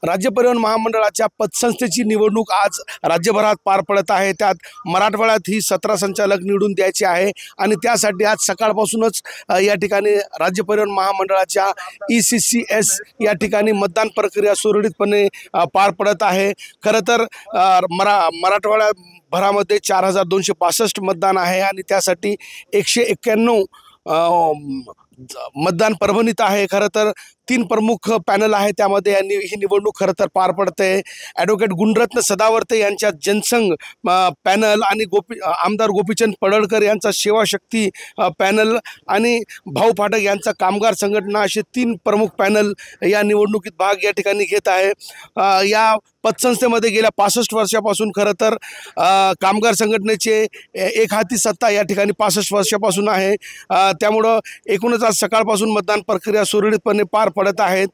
राज्य परिवहन महामंडळाच्या पतसंस्थेची निवडणूक आज राज्यभरात पार पडत आहे। त्यात मराठवाड्यात ही 17 संचालक निवडून द्यायचे आहे आणि त्यासाठी आज सकाळपासूनच या ठिकाणी राज्य परिवहन महामंडळाच्या ECCS या ठिकाणी मतदान प्रक्रिया सुरळीतपणे पार पडत आहे। खरं तर मराठवाड्यात भरामध्ये 4265 मतदान आहे आणि त्यासाठी 191 मतदान परभणीत आहे। खरं तर 3 प्रमुख पॅनल आहे, त्यामध्ये ही निवडणूक खरं तर पार पडते। ॲडव्होकेट गुणरत्न सदावर्ते यांच्या जनसंघ पॅनल आणि आमदार गोपीचंद पडळकर यांचा सेवाशक्ती पॅनल आणि भाऊ फाटक यांचा कामगार संघटना असे 3 प्रमुख पॅनल या निवडणुकीत भाग या ठिकाणी घेत आहे। या पतसंस्थेमध्ये गेल्या 65 वर्षापासून खरं तर कामगार संघटनेचे एक हाती सत्ता या ठिकाणी 65 वर्षापासून आहे। त्यामुळं एकूणच आज सकाळपासून मतदान प्रक्रिया सुरळीतपणे पार पडत आहेत।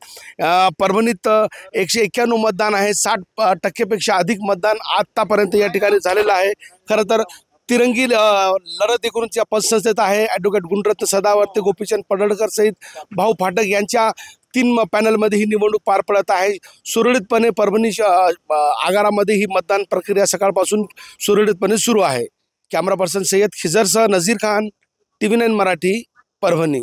परभणीत 191 मतदान आहे, 60% अधिक मतदान आतापर्यंत या ठिकाणी झालेलं आहे। खरं तर तिरंगी लढत एकूणच या पतसंस्थेत आहे। ॲडव्होकेट गुणरत्न सदावर्ते, गोपीचंद पडळकर सहित भाऊ फाटक यांच्या 3 पॅनलमध्ये ही निवडणूक पार पडत आहे। सुरळीतपणे परभणी आगारामध्ये ही मतदान प्रक्रिया सकाळपासून सुरळीतपणे सुरू आहे। कॅमेरा पर्सन सय्यद खिजरसह नजीर खान, TV9 मराठी, परभणी।